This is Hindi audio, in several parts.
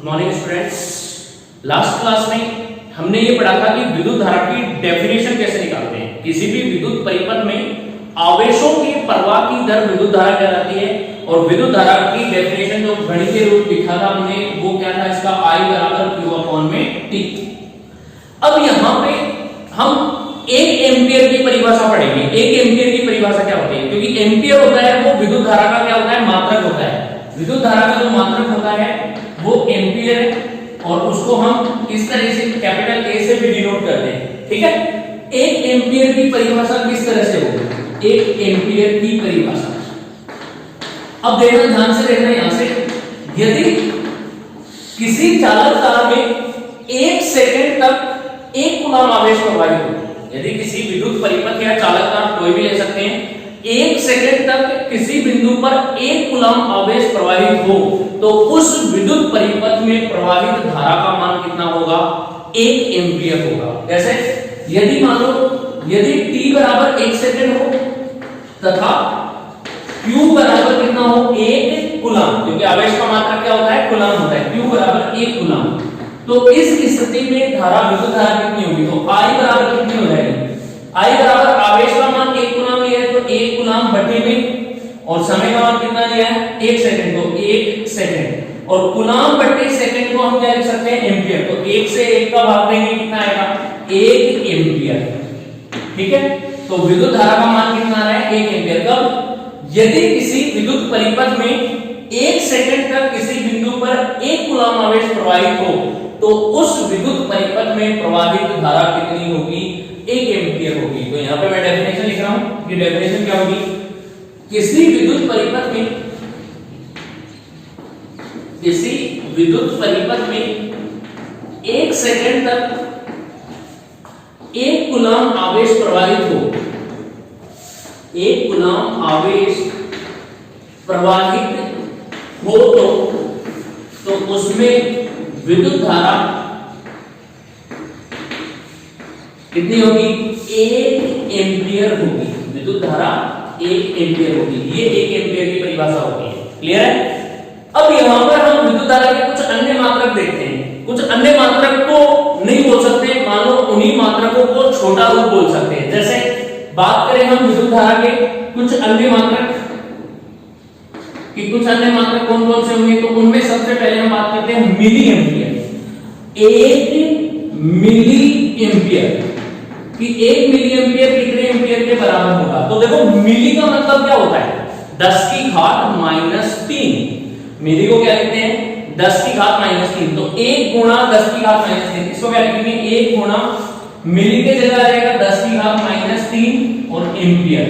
Morning students. लास्ट क्लास में हमने ये पढ़ा था कि विद्युत धारा की डेफिनेशन कैसे निकालते हैं। किसी भी विद्युत परिपथ में आवेशों के प्रवाह की दर विद्युत धारा कहलाती है और विद्युत धारा की डेफिनेशन जो गणितीय रूप लिखा था हमने वो क्या था, इसका I बराबर Q में T। अब यहाँ पे हम 1 एम्पियर की परिभाषा पढ़ेंगे। 1 एम्पियर की परिभाषा क्या होती है, क्योंकि एम्पियर होता है वो विद्युत धारा का क्या होता है, मात्रक होता है। विद्युत धारा का जो मात्रक होता है वो एम्पियर है और उसको हम इस तरह से कैपिटल A से भी डिनोट करते हैं, ठीक है। 1 एम्पियर की परिभाषा किस तरह से होगी, 1 एम्पियर की परिभाषा। अब देखना, ध्यान से देखना, यहां से यदि किसी चालक तार में 1 सेकंड तक 1 कूलम आवेश प्रवाहित हो, यदि किसी विद्युत परिपथ या चालक तार कोई भी ले सकते हैं, 1 सेकंड तक किसी बिंदु पर 1 कूलम आवेश प्रवाहित हो तो उस विद्युत परिपथ में प्रवाहित धारा का मान कितना होगा, 1 एम्पियर होगा। जैसे यदि मान लो यदि t बराबर 1 सेकंड हो तथा q बराबर कितना हो, 1 कूलम, क्योंकि आवेश का मात्रक क्या होता है, कूलम होता है, q बराबर 1 कूलम, तो इस स्थिति में धारा विद्युत धारा कितनी होगी, तो I बराबर कितनी हो जाएगी, I बराबर आवेश का मान 1 कूलम लिया है तो 1 कूलम बटे में, और समय का मान कितना लिया है, 1 सेकंड, तो 1 सेकंड, और कूलम बटे सेकंड को हम क्या लिख सकते हैं, एम्पियर, तो 1 से 1 का भाग देंगे कितना आएगा, 1 एम्पियर, ठीक है। तो विद्युत धारा का मान कितना आ रहा है, 1 एम्पियर। कब, यदि किसी विद्युत परिपथ में 1 सेकंड तक किसी बिंदु पर 1 कूलम आवेश प्रवाहित हो तो उस विद्युत परिपथ में प्रवाहित धारा कितनी होगी, 1 एम्पियर होगी। तो यहाँ पे मैं डेफिनेशन लिख रहा हूं कि डेफिनेशन क्या होगी, किसी विद्युत परिपथ में 1 सेकंड तक 1 कूलम आवेश प्रवाहित हो, 1 कूलम आवेश प्रवाहित हो तो उसमें विद्युत धारा कितनी होगी, 1 एम्पियर होगी। विद्युत धारा 1 एम्पियर होगी। ये 1 एम्पियर की परिभाषा होती है। क्लियर है। अब यहां पर हम विद्युत धारा के कुछ अन्य मात्रक देखते हैं। कुछ अन्य मात्रक को नहीं बोल सकते, मान लो उन्हीं मात्रकों को छोटा रूप बोल सकते हैं। जैसे बात करें हम विद्युत धारा के कुछ अन्य मात्रक कि कुछ अन्य मात्रक कौन कौन से होंगे, तो उनमें सबसे पहले हम बात करते हैं मिली एम्पियर। 1 मिली एम्पियर कि 1 मिली एम्पियर कितने एम्पियर के बराबर होगा, तो देखो मिली का मतलब क्या होता है, 10 की घात -3। मिली को क्या लिखते हैं, 10 की घात -3, तो 1 गुणा 10 की घात -3, इसको क्या लिखेंगे, 1 गुणा मिली के जगह आ जाएगा 10 की घात -3 और एम्पियर।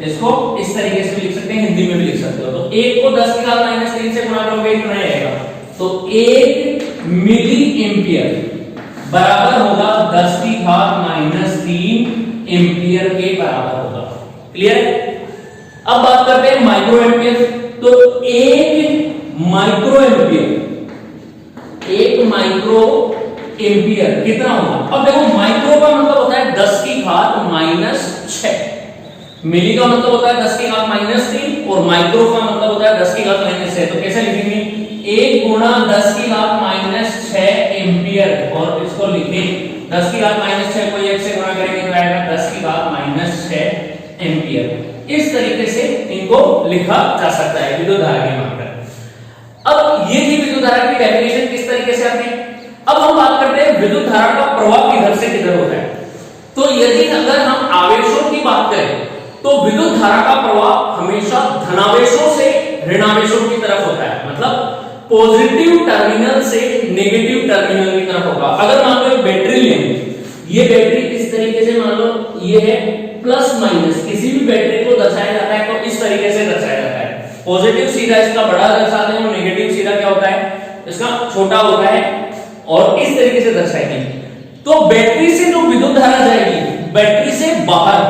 इसको इस तरीके से भी लिख सकते हैं, हिंदी में भी लिख सकते हो। तो 1 को 10 की घात -3 से गुणा करोगे इतना आएगा, तो 1 मिली एम्पियर बराबर होगा 10 की घात -3 एम्पियर के बराबर होगा। क्लियर है। अब बात करते हैं माइक्रो एम्पियर। तो 1 माइक्रो एम्पियर कितना होगा। अब देखो माइक्रो का मतलब होता है 10 की घात -6, मिली का मतलब होता है 10 की घात -3 और माइक्रो का मतलब होता है 10 की घात -6। तो कैसे लिखेंगे, 1 गुणा 10 की घात -6 एम्पियर, और इसको लिखें 10 की घात -6 को 1 से गुणा करेंगे तो आएगा 10 की घात -6 एम्पियर। इस तरीके से इनको लिखा जा सकता है विद्युत धारा के मात्रक। अब ये थी विद्युत धारा की डेफिनेशन किस तरीके से आती है। अब हम बात करते हैं विद्युत धारा का प्रवाह किधर से किधर होता है। तो यदि अगर हम आवेशों की बात करें तो विद्युत धारा का प्रवाह हमेशा धनावेशों से ऋणावेशों की तरफ होता है, मतलब पॉजिटिव टर्मिनल से नेगेटिव टर्मिनल की तरफ होगा। अगर मान लो एक बैटरी लें, ये बैटरी इस तरीके से मान लो ये है प्लस माइनस, किसी भी बैटरी को दर्शाया जाता है तो इस तरीके से दर्शाया जाता है। पॉजिटिव सीधा इसका बड़ा दर्शाते हैं और नेगेटिव सीधा क्या होता है, इसका छोटा होता है, और इस तरीके से दर्शाएंगे। तो बैटरी से जो विद्युत धारा जाएगी बैटरी से बाहर,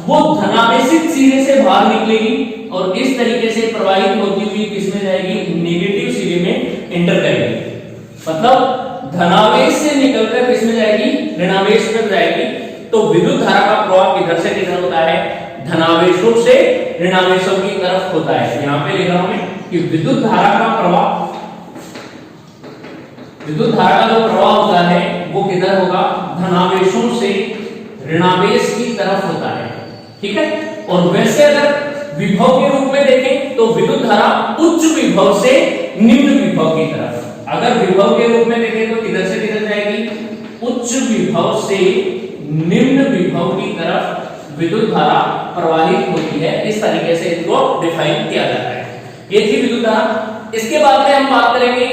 वो धनावेशित सिरे से बाहर निकलेगी और इस तरीके से प्रवाहित होती हुई किसमें जाएगी, नेगेटिव सिरे में एंटर करेगी। मतलब धनावेश से निकलकर किसमें जाएगी, ऋणावेश में जाएगी। तो विद्युत धारा का प्रवाह किधर से किधर होता है, धनावेशों से ऋणावेशों की तरफ होता है। यहां पे लिख रहा हूं मैं कि विद्युत धारा का प्रवाह विद्युत धारा का जो प्रवाह होता है वो किधर होगा, धनावेशों से ऋणावेश की तरफ होता है, ठीक है। और वैसे अगर विभव के रूप में देखें तो विद्युत धारा उच्च विभव से निम्न विभव की तरफ, अगर विभव के रूप में देखें तो किधर से किधर जाएगी, उच्च विभव से निम्न विभव की तरफ विद्युत धारा प्रवाहित होती है। इस तरीके से इसको डिफाइन किया जाता है। ये थी विद्युत धारा। इसके बाद में हम बात करेंगे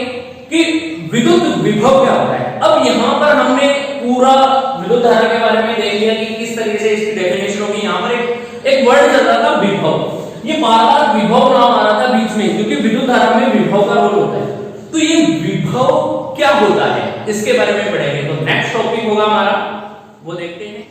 कि विद्युत विभव क्या होता है। अब यहां पर हमने पूरा विद्युत धारा के बारे में देख लिया कि किस तरीके से इसकी डेफिनेशन होगी। यहां पर एक वर्ड चल रहा था विभव, ये बार-बार विभव नाम आ रहा था बीच में, क्योंकि विद्युत धारा में विभव का रोल होता है। तो ये विभव क्या होता है इसके बारे में पढ़ेंगे। तो नेक्स्ट टॉपिक होगा हमारा, वो देखते हैं।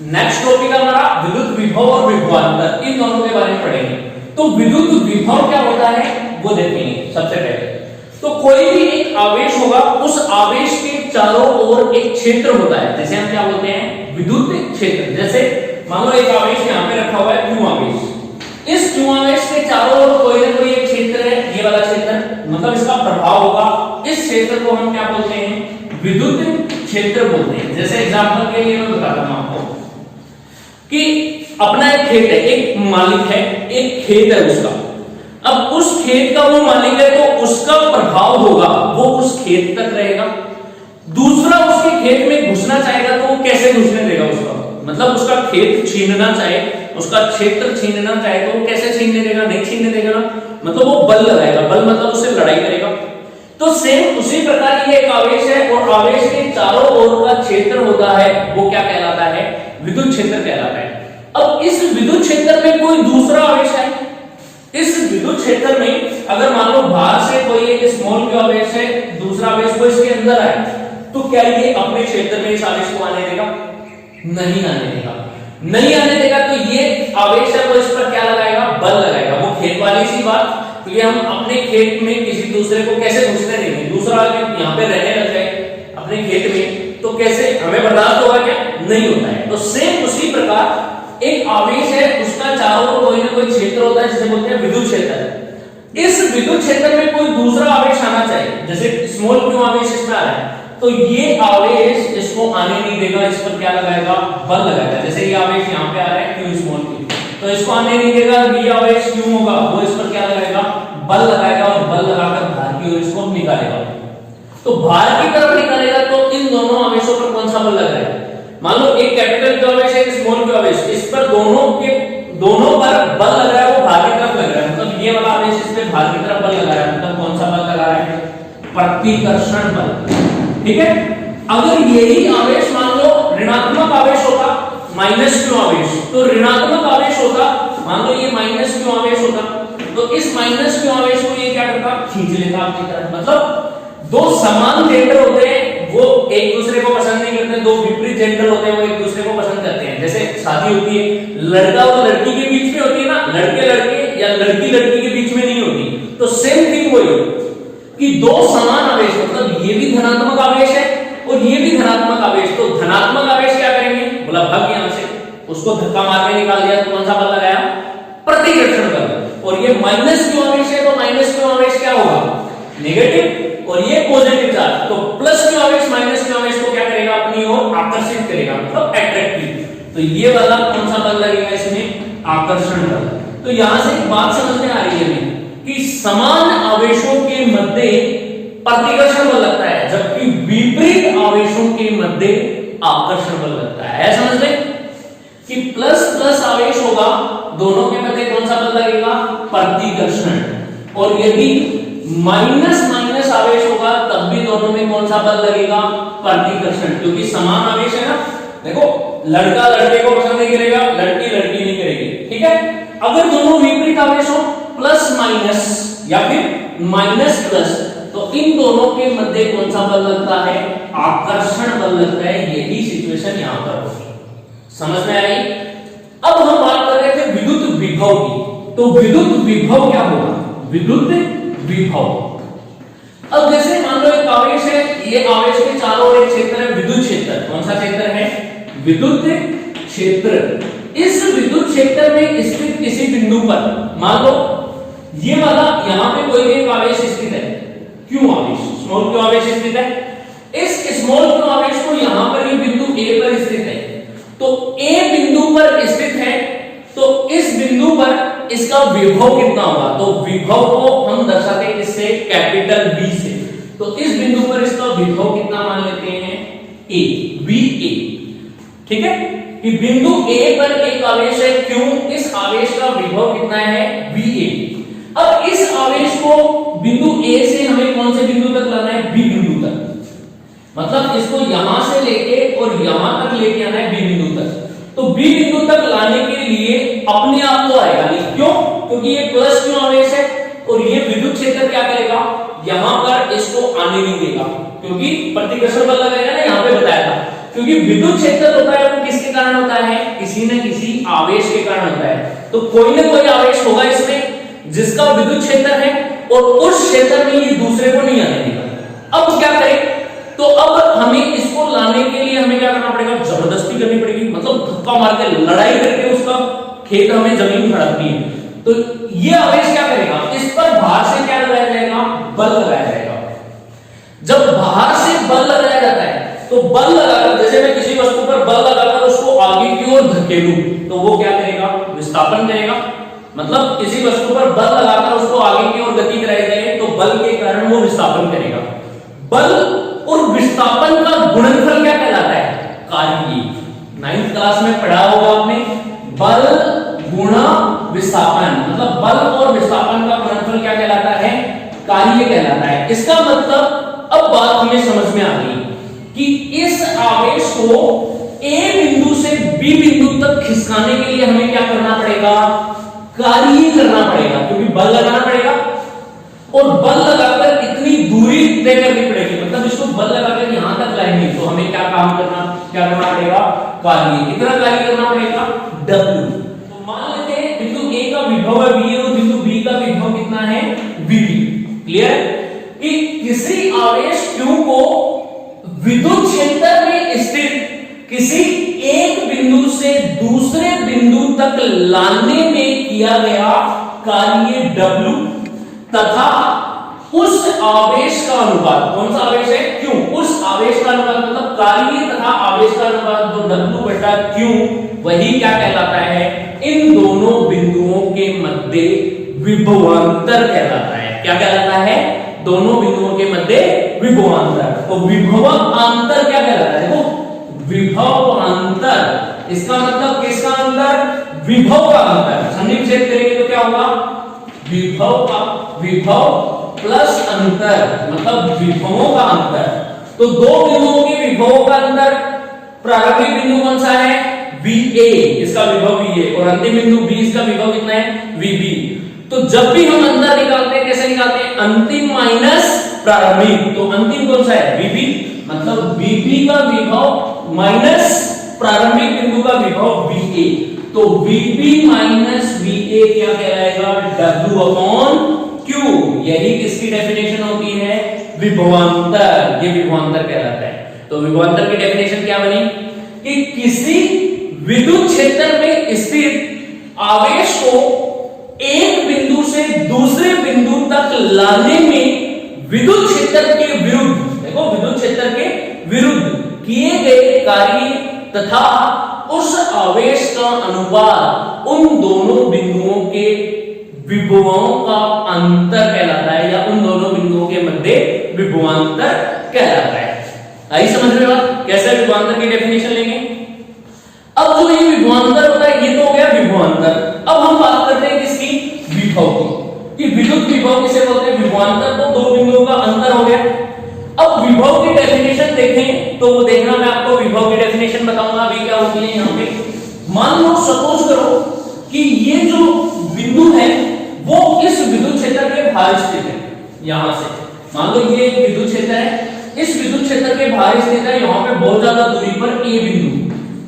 नेक्स्ट टॉपिक हमारा विद्युत विभव और विभवांतर, इन दोनों के बारे में पढ़ेंगे। तो विद्युत विभव क्या होता है वो देखेंगे। सबसे पहले तो कोई भी एक आवेश होगा, उस आवेश के चारों ओर एक क्षेत्र होता है, जैसे हम क्या बोलते हैं, विद्युत क्षेत्र। जैसे मान लो एक आवेश यहाँ पे रखा हुआ है Q आवेश, इस Q आवेश के चारों ओर कोई ना कोई एक क्षेत्र है, ये वाला क्षेत्र, मतलब इसका प्रभाव होगा। इस क्षेत्र को हम क्या बोलते हैं, विद्युत क्षेत्र बोलते हैं। जैसे एग्जांपल के लिए मैं बताता हूं आपको कि अपना एक खेत है, एक मालिक है, एक खेत है उसका। अब उस खेत का वो मालिक है तो उसका प्रभाव होगा वो उस खेत तक रहेगा। दूसरा उसके खेत में घुसना चाहेगा तो वो कैसे घुसने देगा उसका, मतलब उसका खेत छीनना चाहे, उसका क्षेत्र छीनना चाहे तो वो कैसे छीनने देगा, नहीं छीनने देगा ना, मतलब वो बल लगाएगा। बल मतलब उससे लड़ाई करेगा। तो सेम उसी प्रकार ये एक आवेश है और आवेश के चारों ओर का क्षेत्र होता है, वो क्या कहलाता है, विद्युत क्षेत्र कहलाता है। अब इस विद्युत क्षेत्र में कोई दूसरा आवेश है, इस विद्युत क्षेत्र में अगर मान लो बाहर से कोई एक स्मॉल q आवेश है, दूसरा आवेश को इसके अंदर आए, तो क्या ये अपने क्षेत्र में इस आवेश को आने देगा, नहीं आने देगा। नहीं आने देगा तो ये आवेश है वो इस पर क्या लगाएगा, बल लगाएगा। वो खेत वाली सी बात, तो ये हम अपने खेत में किसी दूसरे को कैसे घुसने देंगे, दूसरा यहाँ पे रहने लग जाए अपने खेत में, तो कैसे हमें बर्दाश्त होगा क्या, नहीं होता है। तो सेम उसी प्रकार एक आवेश है, उसका चारों ओर कोई ना कोई क्षेत्र होता है जिसे बोलते हैं विद्युत क्षेत्र। इस विद्युत क्षेत्र में कोई दूसरा आवेश आना चाहिए, जैसे स्मॉल q आवेश इसमें आ रहा है तो ये आवेश इसको आने नहीं देगा, इस पर क्या लगाएगा, बल लगाएगा। जैसे ये आवेश यहाँ पे आ रहा है q स्मॉल q, तो इसको आने नहीं देगा। ये आवेश q होगा वो इस पर क्या लगाएगा, बल लगाएगा और बल लगाकर भार की ओर इसको निकालेगा। तो भार की तरफ निकालेगा तो इन दोनों आवेशों पर कौन सा बल लग रहा है, मान लो एक कैपिटल q आवेश है, एक स्मॉल q आवेश, इस पर दोनों पर बल लग रहा है, वो भार की तरफ लग रहा है। मतलब ये वाला आवेश इस पे भार की तरफ बल लगा रहा है, मतलब कौन सा बल लगा रहा है, प्रतिकर्षण बल, ठीक है। अगर यही आवेश मान लो ऋणात्मक आवेश होता, माइनस q आवेश, तो ऋणात्मक आवेश होता, मान लो ये माइनस q आवेश होता, तो इस माइनस q आवेश को ये क्या करता, खींच लेता अपनी तरफ। मतलब दो समान जेंडर होते हैं वो एक दूसरे को पसंद नहीं करते, दो विपरीत जेंडर होते हैं वो एक दूसरे को पसंद करते हैं। जैसे शादी होती है, लड़का और लड़की के बीच में होती है ना, लड़के लड़के या लड़की लड़की के बीच में नहीं होती। तो सेम थिंग वही कि दो समान आवेश, मतलब ये भी धनात्मक आवेश है और ये भी धनात्मक आवेश, तो धनात्मक आवेश क्या करेंगे, बोला भाग यहां से, उसको धक्का मार के निकाल दिया, तो कौन सा बल लगाया, प्रतिकर्षण बल। और ये माइनस q आवेश है तो माइनस q आवेश क्या होगा, नेगेटिव, और ये पॉजिटिव चार्ज, तो प्लस q आवेश माइनस q आवेश को क्या करेगा, अपनी ओर आकर्षित करेगा, मतलब अट्रैक्टिव। तो ये वाला कौन सा बल लगेगा इसमें, आकर्षण बल। तो यहां से एक बात समझ में आ रही है कि समान आवेशों के मध्य प्रतिकर्षण बल लगता है, जबकि विपरीत आवेशों के मध्य आकर्षण बल लगता है। समझ लें कि प्लस प्लस आवेश होगा, दोनों के मध्य कौन सा बल लगेगा, प्रतिकर्षण, और यदि माइनस माइनस आवेश होगा तब भी दोनों में कौन सा बल लगेगा, प्रतिकर्षण, क्योंकि समान आवेश है ना। देखो लड़का लड़के को पसंद नहीं करेगा, लड़की लड़की नहीं करेगी, ठीक है। अगर दोनों विपरीत आवेश हो, प्लस माइनस या फिर माइनस प्लस, तो इन दोनों के मध्य कौन सा बल लगता है, आकर्षण बल लगता है। यही सिचुएशन यहां पर होगी, समझ में आई। अब हम बात कर रहे थे विद्युत विभव की, तो विद्युत विभव क्या होगा, विद्युत विभव। अब जैसे मान लो एक आवेश है, ये आवेश के चारों ओर एक क्षेत्र है, विद्युत क्षेत्र। कौन सा क्षेत्र है? विद्युत क्षेत्र। इस विद्युत क्षेत्र में स्थित किसी बिंदु पर, मान लो ये वाला यहां पे कोई एक आवेश स्थित है, क्यू आवेश, स्मॉल क्यू आवेश स्थित है। इस स्मॉल क्यू आवेश को यहां पर ये बिंदु ए पर स्थित है, तो ए बिंदु पर स्थित है, तो इस बिंदु पर इसका विभव कितना होगा? तो विभव को हम दर्शाते हैं इससे कैपिटल बी से। तो इस बिंदु पर इसका विभव कितना मान लेते हैं? ए, वी ए। ठीक है कि बिंदु ए पर एक आवेश है क्यू, इस आवेश का विभव कितना है? V A. अब इस आवेश को बिंदु ए से हमें कौन से बिंदु तक लाना है? बी बिंदु तक। मतलब इसको यहां से लेके और यहां तक लेके आना है, बी बिंदु तक। तो बी बिंदु तक लाने के लिए अपने आप तो आएगा नहीं, क्यों? क्योंकि ये प्लस क्यू आवेश है और ये विद्युत क्षेत्र क्या करेगा? यहां पर इसको आने नहीं देगा, क्योंकि प्रतिकर्षण बल लगेगा ना, यहां पे बताया था। क्योंकि विद्युत क्षेत्र होता है वो किसके कारण होता है? किसी न किसी आवेश के कारण होता है। तो कोई ना कोई आवेश होगा इसमें जिसका विद्युत क्षेत्र है और उस क्षेत्र में ये दूसरे को नहीं आने देगा। अब क्या करें? तो अब हमें इसको लाने के लिए हमें क्या करना पड़ेगा? जबरदस्ती करनी पड़ेगी, मतलब धक्का मार के, लड़ाई करके उसका खेत हमें जमीन खड़कनी है। तो ये आवेश क्या करेगा? इस पर बाहर से क्या लगाया जाएगा? बल लगाया जाएगा। जब बाहर से बल लगाया जाता है तो बल लगाकर, जैसे मैं किसी वस्तु पर बल लगाकर उसको आगे की ओर धकेलूं, तो वो क्या करेगा? विस्थापन करेगा। मतलब किसी वस्तु पर बल लगाकर उसको आगे की ओर गति कराई जाए तो बल के कारण वो विस्थापन करेगा। बल और विस्थापन का गुणनफल क्या कहलाता है? कार्य। 9th क्लास में पढ़ा होगा आपने, बल गुणा विस्थापन, मतलब बल और विस्थापन का गुणनफल क्या कहलाता है? कार्य कहलाता है। इसका मतलब अब बात हमें समझ में आ गई कि इस आवेश को ए बिंदु से बी बिंदु तक खिसकाने के लिए हमें क्या करना पड़ेगा? कार्य करना पड़ेगा, क्योंकि बल लगाना पड़ेगा और बल लगाकर इतनी दूरी तय करनी पड़ेगी। मतलब इसको बल लगाकर यहां तक लाएंगे तो हमें क्या करना पड़ेगा? कार्य। कितना कार्य करना पड़ेगा? W। तो मान लेते हैं बिंदु ए का विभव है V और बिंदु बी का विभव कितना है? VB। क्लियर? कि किसी आवेश Q को विद्युत क्षेत्र में स्थित किसी एक बिंदु से दूसरे बिंदु तक लाने में किया गया कार्य W तथा उस आवेश का अनुपात, कौन सा आवेश है? Q। उस आवेश का अनुपात मतलब कार्य तथा आवेश का अनुपात जो W बटा Q, वही क्या कहलाता है? इन दोनों बिंदुओं के मध्य विभवांतर कहलाता है। क्या कहलाता है? दोनों बिंदुओं के मध्य विभवांतर। तो विभवांतर क्या कहलाता है? देखो, विभवांतर, इसका मतलब किसका अंतर? विभव का अंतर। सन्निवेश करेंगे तो क्या होगा? विभव प्लस अंतर, मतलब विभवों का अंतर। तो दो बिंदुओं के विभवों का अंतर, प्रारंभिक बिंदु कौन सा है? VA, इसका विभव VA, और अंतिम बिंदु B, इसका विभव कितना है? VB। तो जब भी हम अंतर निकालते हैं, कैसे निकालते हैं? अंतिम माइनस प्रारंभिक। तो अंतिम कौन सा है? VB, मतलब VB का विभव माइनस प्रारंभिक बिंदु का विभव VA। तो VB माइनस VA क्या कहलाएगा? W upon Q। यही किसकी डेफिनेशन होती है? विभवांतर। ये विभवांतर कहलाता है। तो विभवांतर की डेफिनेशन क्या बनी? कि किसी विद्युत क्षेत्र में स्थित आवेश को एक बिंदु से दूसरे बिंदु तक लाने में विद्युत क्षेत्र के विरुद्ध, देखो विद्युत क्षेत्र के विरुद्ध किए गए कार्य तथा उस आवेश का अनुपात उन दोनों बिंदुओं के विभवों का अंतर कहलाता है, या उन दोनों बिंदुओं के मध्य विभवांतर कहलाता है। आई समझ में बात? कैसे विभवांतर की डेफिनेशन लेंगे? अब जो ये विभवांतर होता है, ये तो हो गया विभवांतर। अब हम बात करते हैं किसकी? विभव की। कि विद्युत विभव किसे बोलते हैं? विभवांतर। तो दो बिंदुओं का अंतर हो गया। अब विभव की डेफिनेशन देखें तो वो देखना, मैं आपको विभव की डेफिनेशन बताऊंगा अभी क्या होती है यहाँ पे। मान लो, सपोज करो कि ये जो बिंदु है वो इस विद्युत क्षेत्र के बाहर स्थित है। यहां से मान लो ये एक विद्युत क्षेत्र है, इस विद्युत क्षेत्र के बाहर स्थित है, यहाँ पे बहुत ज्यादा दूरी पर ए बिंदु,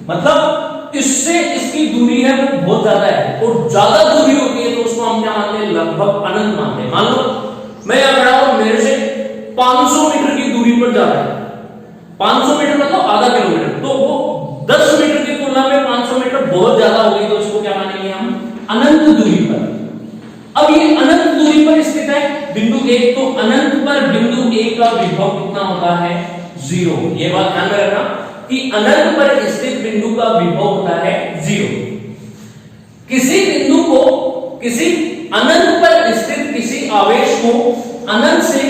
मतलब इससे इसकी दूरी है वो बहुत ज्यादा है, और ज्यादा दूरी होती है तो उसको हम क्या मानते हैं? लगभग अनंत मानते हैं। मान लो मैं यहां खड़ा हूं, मेरे से 500 मीटर की दूरी ज्यादा है, 500 मीटर मतलब आधा किलोमीटर, तो वो 10 मीटर की तुलना में 500 मीटर बहुत ज्यादा होगी, तो इसको क्या मानेंगे हम, अनंत दूरी पर। अब ये अनंत दूरी पर स्थित है बिंदु ए, तो अनंत पर बिंदु ए का विभव कितना होता है, 0। ये बात ध्यान में रखना कि अनंत पर स्थित बिंदु का विभव होता है 0। किसी बिंदु को, किसी अनंत पर स्थित किसी आवेश को अनंत से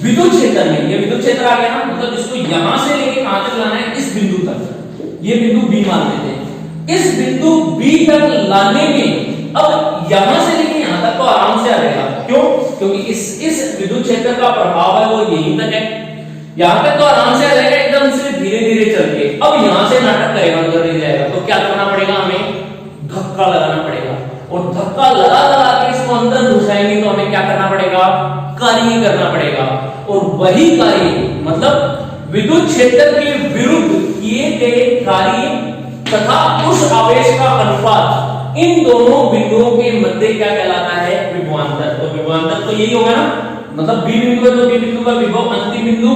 विद्युत क्षेत्र में, ये विद्युत क्षेत्र आ गया ना, मतलब इसको यहां से लेके कहां तक लाना है, इस बिंदु तक, ये बिंदु बी मान लेते हैं, इस बिंदु बी तक लाने में, अब यहां से लेके यहां तक तो आराम से आ जाएगा, क्यों, क्योंकि इस विद्युत क्षेत्र का प्रभाव है वो यहीं तक है, यहां तक तो आराम से आ जाएगा, एकदम से धीरे धीरे चल के। अब यहां से नाटक करेगा, उधर नहीं जाएगा, तो क्या करना पड़ेगा, हमें धक्का लगाना पड़ेगा, और धक्का लगा लगा के इसको अंदर घुसाएंगे तो हमें क्या करना पड़ेगा, कार्य करना पड़ेगा, और वही कार्य मतलब विद्युत क्षेत्र के विरुद्ध किए गए कार्य तथा उस आवेश का अनुपात, इन दोनों बिंदुओं के मध्य क्या कहलाता है, विभवांतर। तो विभवांतर तो यही होगा ना, मतलब बी बिंदु है तो बी बिंदु का विभव अंतिम बिंदु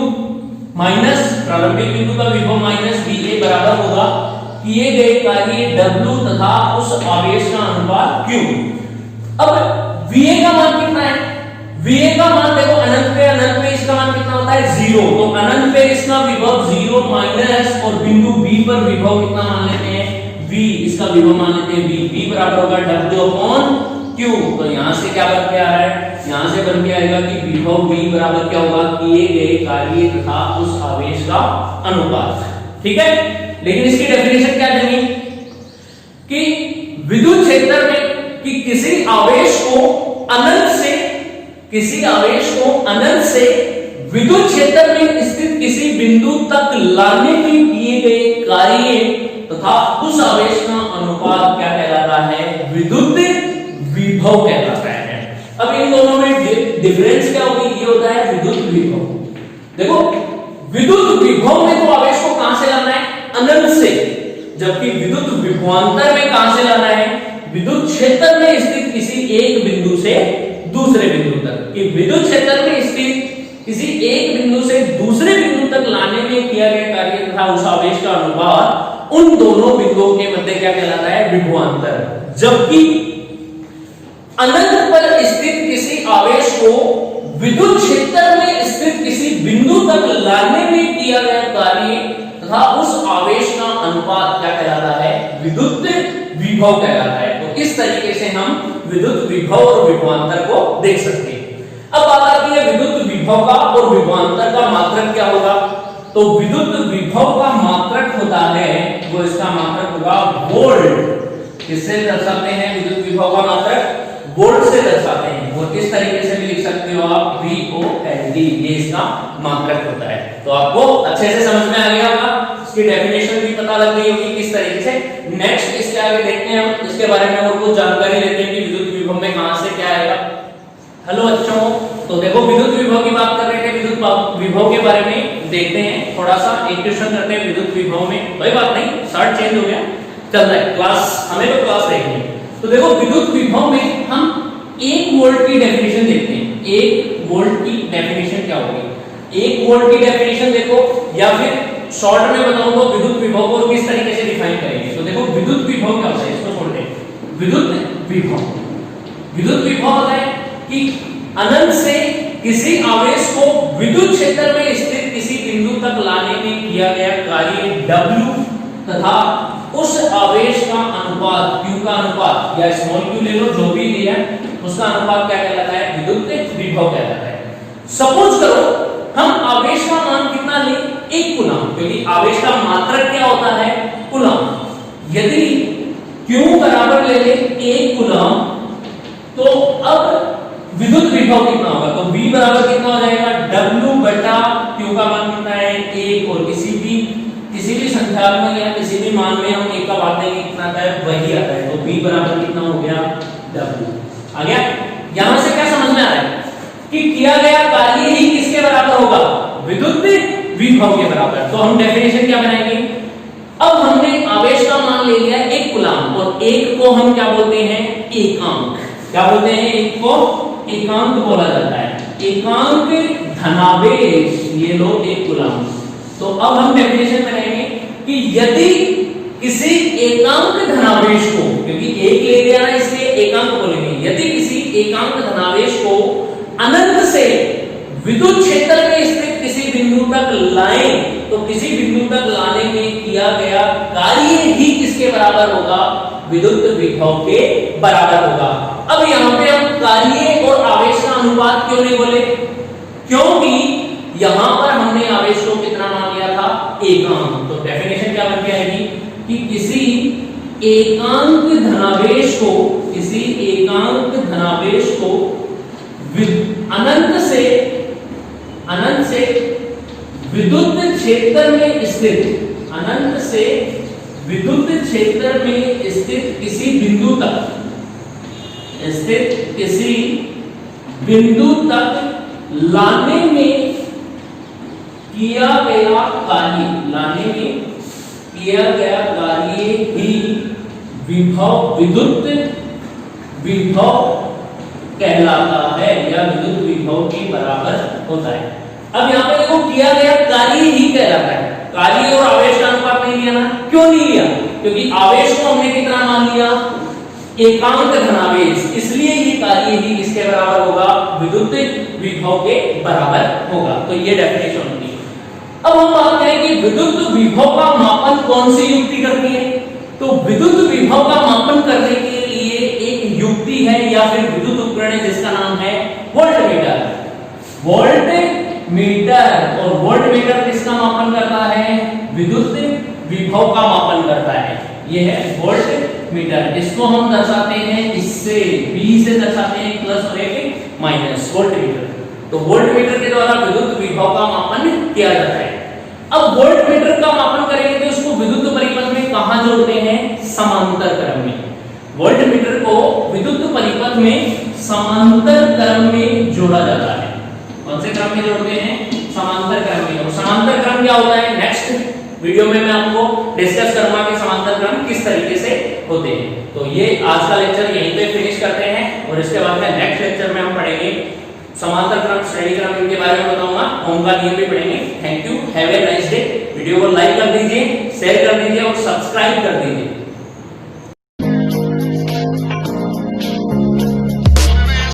माइनस प्रारंभिक बिंदु का विभव माइनस बी ए बराबर होगा किए गए कार्य W तथा उस आवेश का अनुपात Q। अब VA का मान कितना है, VA का मान देखो अनंत पे इसका मान कितना होता है, 0, तो अनंत पे इसका विभव 0 माइनस, और बिंदु B पर विभव कितना मान लेते हैं, V, इसका विभव मान लेते हैं V बराबर होगा W/Q। तो यहां से क्या बन के आ रहा है, यहां से बन के आएगा कि विभव V बराबर क्या होगा, किए गए कार्य तथा उस आवेश का अनुपात। ठीक है, लेकिन इसकी डेफिनेशन क्या देंगे कि विद्युत क्षेत्र में कि किसी आवेश को अनंत से, किसी आवेश को अनंत से विद्युत क्षेत्र में स्थित किसी बिंदु तक लाने में किए गए कार्य तथा उस आवेश का अनुपात क्या कहलाता है, विद्युत विभव कहलाता है। अब इन दोनों में डिफरेंस क्या होगी, ये होता है विद्युत विभव। देखो विद्युत विभव में तो आवेश को कहां से लाना है, अनंत से, जबकि विद्युत विभवांतर में कहां से लाना है, विद्युत क्षेत्र में स्थित किसी एक बिंदु से दूसरे बिंदु तक। कि विद्युत क्षेत्र में स्थित किसी एक बिंदु से दूसरे बिंदु तक लाने में किया गया कार्य तथा उस आवेश का अनुपात उन दोनों बिंदुओं के मध्य क्या कहलाता है, विभवांतर। जबकि अनंत पर स्थित किसी आवेश को विद्युत क्षेत्र में स्थित किसी बिंदु तक लाने में किया गया कार्य तथा उस आवेश का अनुपात क्या कहलाता है, विद्युत विभव कहलाता है। तो इस तरीके से हम विद्युत विभव और विभवांतर को देख सकते हैं। अब बात आती है विद्युत विभव का और विभवांतर का मात्रक क्या होगा। तो विद्युत विभव का मात्रक होता है, वो इसका मात्रक होगा वोल्ट। किससे दर्शाते हैं विद्युत विभव का मात्रक, वोल्ट से दर्शाते हैं। वो किस तरीके से भी लिख सकते हो आप, VOLT, ये इसका मात्रक होता है। तो आपको अच्छे से समझ में आ गया होगा, इसकी डेफिनेशन भी पता लग गई होगी किस तरीके से। नेक्स्ट इसके आगे देखते हैं हम, इसके बारे में और कुछ जानकारी लेते हैं कि विद्युत विभव में कहां से क्या आएगा। हेलो बच्चों, तो देखो विद्युत विभव की बात कर रहे थे, विद्युत विभव के बारे में देखते हैं थोड़ा सा। एक क्वेश्चन करते हैं विद्युत विभव में, कोई बात नहीं, शर्ट चेंज हो गया, चल रहा है क्लास, हमें तो क्लास देखनी है। तो देखो विद्युत विभव में हम 1 वोल्ट की डेफिनेशन देखते हैं। 1 वोल्ट की डेफिनेशन क्या होगी, 1 वोल्ट की डेफिनेशन देखो, या फिर शॉर्ट में बताऊं तो विद्युत विभव को किस तरीके से डिफाइन करेंगे। तो देखो विद्युत विभव क्या होता है, इसको छोड़ दें। विद्युत विभव होता है कि अनंत से किसी आवेश को विद्युत क्षेत्र में स्थित किसी बिंदु तक लाने में किया गया कार्य W तथा उस आवेश का अनुपात Q का अनुपात, या स्मॉल q ले लो, जो भी लिया उसका अनुपात क्या कहलाता है, विद्युत विभव कहलाता है। सपोज करो हम आवेश का मान कितना लें, 1 कूलम, क्योंकि आवेश का मात्रक क्या होता है, कूलम। यदि Q बराबर ले लें 1 कूलम, तो अब विद्युत विभव कितना होगा, तो V बराबर कितना हो जाएगा, W बटा Q का मान कितना है, 1, और किसी भी संख्यात्मक या किसी भी मान में हम 1 का भाग देंगे कितना आता है, वही आता है। तो V बराबर कितना हो गया, W आ गया। यहां से क्या समझ में आ रहा है कि किया गया कार्य ही किसके बराबर होगा, विद्युत विभव के बराबर। तो हम डेफिनेशन क्या बनाएंगे, अब हमने आवेश का मान ले लिया 1 कूलम, और 1 को हम क्या बोलते हैं, एकांक। क्या बोलते हैं, 1 को एकांक बोला जाता है। एकांक धनावेश, ये लो एक कूलम। तो अब हम डेफिनेशन बनाएंगे कि यदि किसी एकांक धनावेश को, क्योंकि एक ले लिया ना इसलिए एकांक बोलेंगे, यदि किसी एकांक धनावेश को अनंत से विद्युत क्षेत्र में स्थित किसी बिंदु तक लाएं तो किसी बिंदु तक लाने में किया गया कार्य ही किसके बराबर होगा? विद्युत विभव के बराबर होगा। अब यहां पे हम कार्य और आवेश का अनुपात क्यों नहीं बोले? क्योंकि यहां पर हमने आवेश को कितना मान लिया था? एकांक। तो डेफिनेशन क्या बन के आएगी कि किसी एकांक धनावेश को, किसी एकांक धनावेश को अनंत से विद्युत क्षेत्र में स्थित, अनंत से विद्युत क्षेत्र में स्थित किसी बिंदु तक, स्थित किसी बिंदु तक लाने में किया गया कार्य, लाने में किया गया कार्य ही विभव, विद्युत विभव कहलाता है या विद्युत विभव के बराबर होता है। अब यहाँ पे देखो किया गया कार्य ही कहलाता है। कार्य और आवेश का अनुपात नहीं लिया ना, क्यों नहीं लिया? क्योंकि आवेश को हमने कितना मान लिया? एकांक धनावेश, इसलिए ये कार्य ही किसके बराबर होगा? विद्युत विभव के बराबर होगा। तो ये डेफिनेशन होती है। अब हम बात करें कि विद्युत विभव का मापन कौन सी युक्ति करती है? तो विद्युत विभव का मापन करने के लिए एक युक्ति है या फिर विद्युत उपकरण है जिसका नाम है वोल्टमीटर। वोल्टमीटर, और वोल्टमीटर किसका मापन करता है? विद्युत विभव का मापन करता है। यह है वोल्टमीटर। इसको हम दर्शाते हैं इससे, V से दर्शाते हैं, प्लस और एक माइनस, वोल्टमीटर। तो वोल्टमीटर के द्वारा विद्युत विभव का मापन किया जाता है। अब वोल्टमीटर का मापन करेंगे तो इसको विद्युत परिपथ में कहां जोड़ते हैं? समांतर क्रम में। वोल्टमीटर को विद्युत परिपथ में समांतर क्रम में जोड़ा जाता है। कौन से क्रम में जोड़ते हैं? समांतर क्रम में। और समांतर क्रम क्या होता है? नेक्स्ट वीडियो में मैं आपको डिस्कस करूंगा कि समांतर क्रम किस तरीके से होते हैं। तो ये आज का लेक्चर यहीं पे फिनिश करते हैं और इसके बाद में नेक्स्ट लेक्चर में हम पढ़ेंगे समांतर क्रम, श्रेणी क्रम, इनके बारे में बताऊंगा। ओम का नियम भी पढ़ेंगे। Thank you, have a nice day. Video को लाइक कर दीजिए, शेयर कर दीजिए और सब्सक्राइब कर दीजिए।